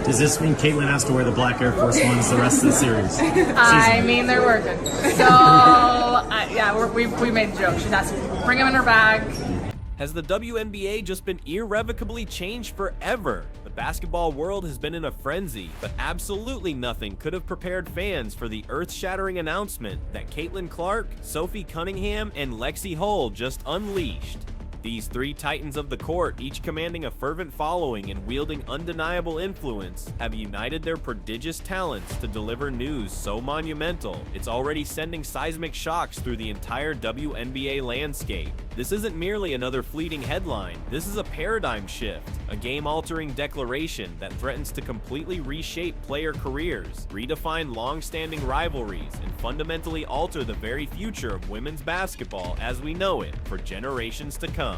Does this mean Caitlin has to wear the black Air Force Ones the rest of the series? I mean, they're working. So, yeah, we made the joke. She has to bring them in her bag. Has the WNBA just been irrevocably changed forever? The basketball world has been in a frenzy, but absolutely nothing could have prepared fans for the earth-shattering announcement that Caitlin Clark, Sophie Cunningham, and Lexie Hull just unleashed. These three titans of the court, each commanding a fervent following and wielding undeniable influence, have united their prodigious talents to deliver news so monumental, it's already sending seismic shocks through the entire WNBA landscape. This isn't merely another fleeting headline, this is a paradigm shift, a game-altering declaration that threatens to completely reshape player careers, redefine long-standing rivalries, and fundamentally alter the very future of women's basketball as we know it for generations to come.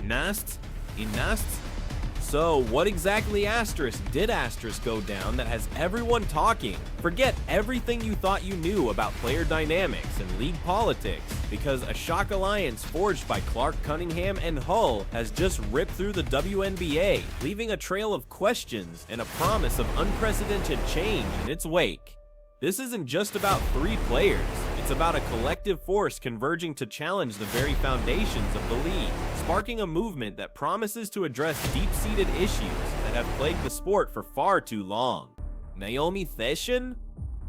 Nasts? In Nasts? So what exactly did go down that has everyone talking? Forget everything you thought you knew about player dynamics and league politics, because a shock alliance forged by Clark, Cunningham, and Hull has just ripped through the WNBA, leaving a trail of questions and a promise of unprecedented change in its wake. This isn't just about three players. It's about a collective force converging to challenge the very foundations of the league, sparking a movement that promises to address deep-seated issues that have plagued the sport for far too long. Naomi Thession?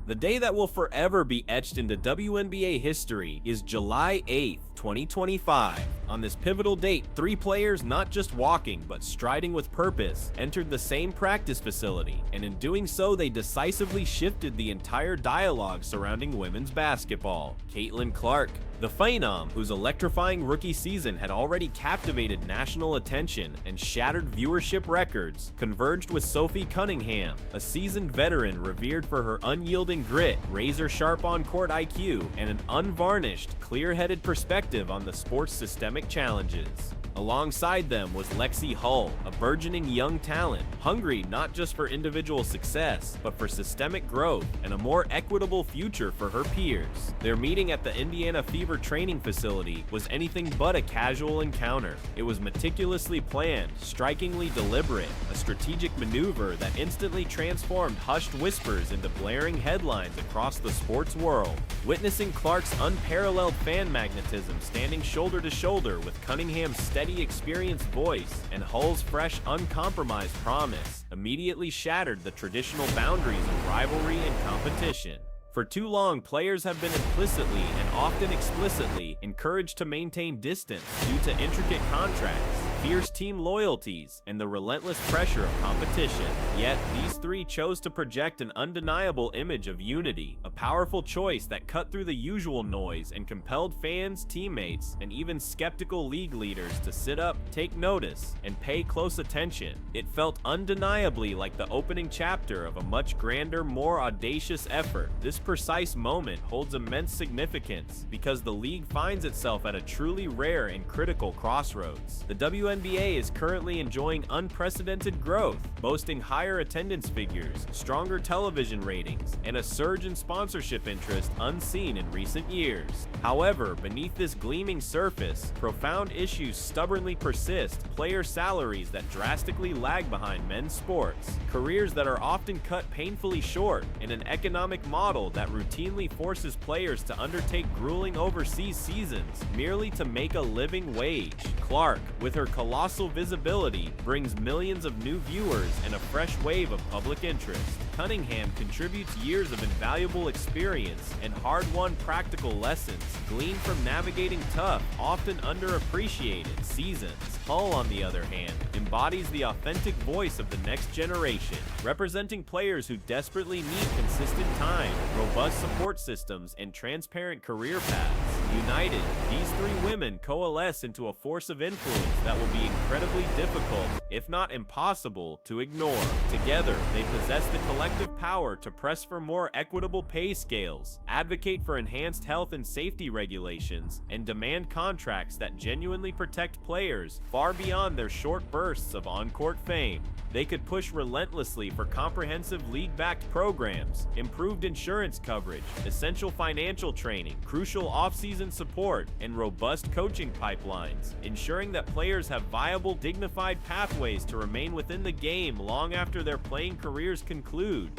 The day that will forever be etched into WNBA history is July 8th, 2025. On this pivotal date, three players not just walking, but striding with purpose, entered the same practice facility, and in doing so, they decisively shifted the entire dialogue surrounding women's basketball. Caitlin Clark, the phenom whose electrifying rookie season had already captivated national attention and shattered viewership records, converged with Sophie Cunningham, a seasoned veteran revered for her unyielding grit, razor-sharp on-court IQ, and an unvarnished, clear-headed perspective on the sport's systemic challenges. Alongside them was Lexie Hull, a burgeoning young talent, hungry not just for individual success, but for systemic growth and a more equitable future for her peers. Their meeting at the Indiana Fever training facility was anything but a casual encounter. It was meticulously planned, strikingly deliberate, a strategic maneuver that instantly transformed hushed whispers into blaring headlines across the sports world. Witnessing Clark's unparalleled fan magnetism standing shoulder to shoulder with Cunningham's steady, experienced voice and Hull's fresh, uncompromised promise immediately shattered the traditional boundaries of rivalry and competition. For too long, players have been implicitly and often explicitly encouraged to maintain distance due to intricate contracts, fierce team loyalties, and the relentless pressure of competition. Yet, these three chose to project an undeniable image of unity, a powerful choice that cut through the usual noise and compelled fans, teammates, and even skeptical league leaders to sit up, take notice, and pay close attention. It felt undeniably like the opening chapter of a much grander, more audacious effort. This precise moment holds immense significance because the league finds itself at a truly rare and critical crossroads. The WNBA is currently enjoying unprecedented growth, boasting higher attendance figures, stronger television ratings, and a surge in sponsorship interest unseen in recent years. However, beneath this gleaming surface, profound issues stubbornly persist: player salaries that drastically lag behind men's sports, careers that are often cut painfully short, and an economic model that routinely forces players to undertake grueling overseas seasons merely to make a living wage. Clark, with her colossal visibility, brings millions of new viewers and a fresh wave of public interest. Cunningham contributes years of invaluable experience and hard-won practical lessons gleaned from navigating tough, often underappreciated seasons. Hull, on the other hand, embodies the authentic voice of the next generation, representing players who desperately need consistent time, robust support systems, and transparent career paths. United, these three women coalesce into a force of influence that will be incredibly difficult, if not impossible, to ignore. Together, they possess the collective power to press for more equitable pay scales, advocate for enhanced health and safety regulations, and demand contracts that genuinely protect players far beyond their short bursts of on-court fame. They could push relentlessly for comprehensive league-backed programs, improved insurance coverage, essential financial training, crucial off-season in-season support and robust coaching pipelines, ensuring that players have viable, dignified pathways to remain within the game long after their playing careers conclude.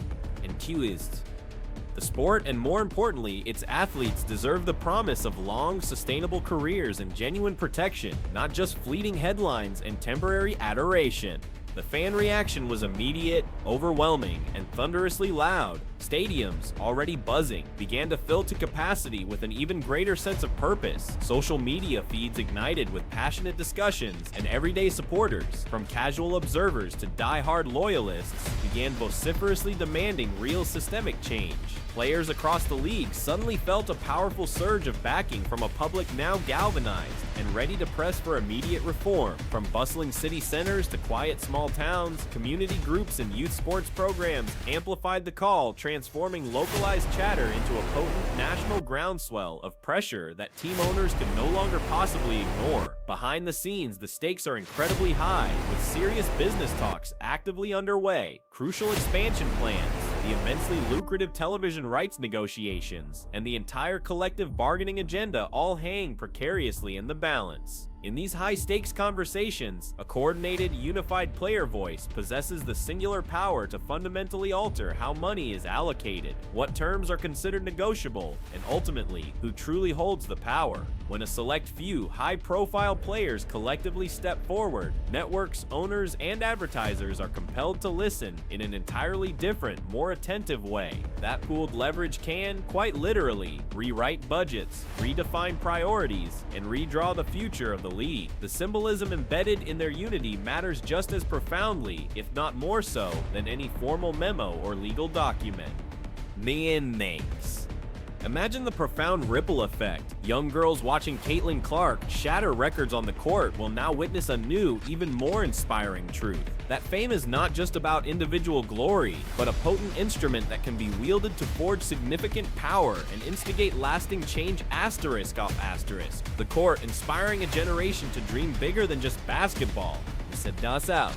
And twist. The sport, and more importantly, its athletes, deserve the promise of long, sustainable careers and genuine protection, not just fleeting headlines and temporary adoration. The fan reaction was immediate, overwhelming, and thunderously loud. Stadiums, already buzzing, began to fill to capacity with an even greater sense of purpose. Social media feeds ignited with passionate discussions, and everyday supporters, from casual observers to die-hard loyalists, began vociferously demanding real systemic change. Players across the league suddenly felt a powerful surge of backing from a public now galvanized and ready to press for immediate reform. From bustling city centers to quiet small towns, community groups and youth sports programs amplified the call, transforming localized chatter into a potent national groundswell of pressure that team owners could no longer possibly ignore. Behind the scenes, the stakes are incredibly high, with serious business talks actively underway, crucial expansion plans, the immensely lucrative television rights negotiations, and the entire collective bargaining agenda all hang precariously in the balance. In these high-stakes conversations, a coordinated, unified player voice possesses the singular power to fundamentally alter how money is allocated, what terms are considered negotiable, and ultimately, who truly holds the power. When a select few high-profile players collectively step forward, networks, owners, and advertisers are compelled to listen in an entirely different, more attentive way. That pooled leverage can, quite literally, rewrite budgets, redefine priorities, and redraw the future of the league. The symbolism embedded in their unity matters just as profoundly, if not more so, than any formal memo or legal document. Mayonnaise. Imagine the profound ripple effect. Young girls watching Caitlin Clark shatter records on the court will now witness a new, even more inspiring truth. That fame is not just about individual glory, but a potent instrument that can be wielded to forge significant power and instigate lasting change asterisk off asterisk. The court inspiring a generation to dream bigger than just basketball. He said das out.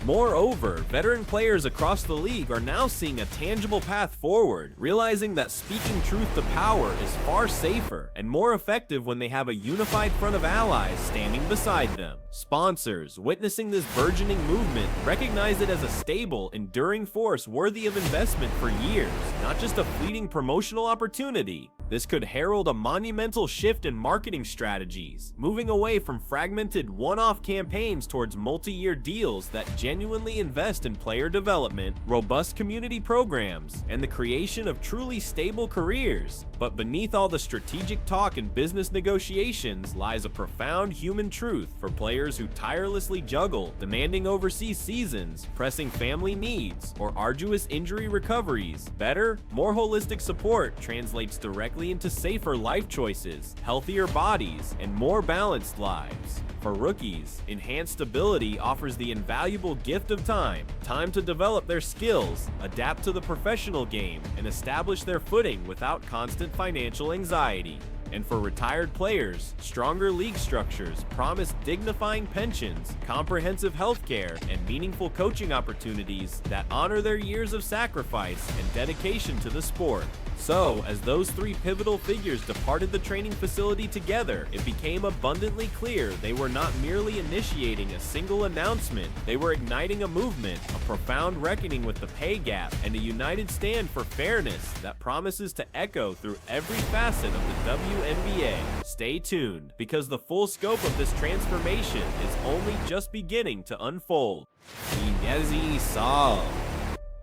Moreover, veteran players across the league are now seeing a tangible path forward, realizing that speaking truth to power is far safer and more effective when they have a unified front of allies standing beside them. Sponsors, witnessing this burgeoning movement, recognize it as a stable, enduring force worthy of investment for years, not just a fleeting promotional opportunity. This could herald a monumental shift in marketing strategies, moving away from fragmented one-off campaigns towards multi-year deals that genuinely invest in player development, robust community programs, and the creation of truly stable careers. But beneath all the strategic talk and business negotiations lies a profound human truth for players who tirelessly juggle demanding overseas seasons, pressing family needs, or arduous injury recoveries. Better, more holistic support translates directly into safer life choices, healthier bodies, and more balanced lives. For rookies, enhanced stability offers the invaluable gift of time to develop their skills, adapt to the professional game, and establish their footing without constant financial anxiety. And for retired players, stronger league structures promise dignifying pensions, comprehensive healthcare, and meaningful coaching opportunities that honor their years of sacrifice and dedication to the sport. So, as those three pivotal figures departed the training facility together, it became abundantly clear they were not merely initiating a single announcement, they were igniting a movement, a profound reckoning with the pay gap, and a united stand for fairness that promises to echo through every facet of the WNBA. Stay tuned, because the full scope of this transformation is only just beginning to unfold. Inezi Saul.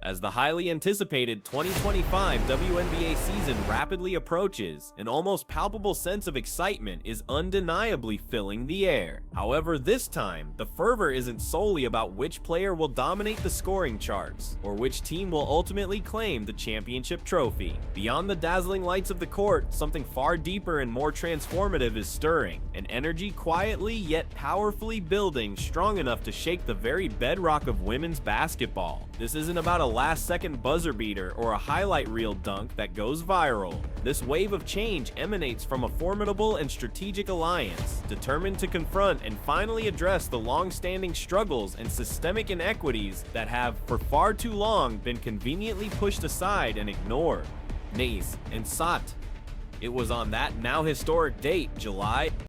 As the highly anticipated 2025 WNBA season rapidly approaches, an almost palpable sense of excitement is undeniably filling the air. However, this time, the fervor isn't solely about which player will dominate the scoring charts, or which team will ultimately claim the championship trophy. Beyond the dazzling lights of the court, something far deeper and more transformative is stirring, an energy quietly yet powerfully building, strong enough to shake the very bedrock of women's basketball. This isn't about a last-second buzzer beater or a highlight reel dunk that goes viral. This wave of change emanates from a formidable and strategic alliance, determined to confront and finally address the long-standing struggles and systemic inequities that have, for far too long, been conveniently pushed aside and ignored. Nace and Sat. It was on that now historic date, July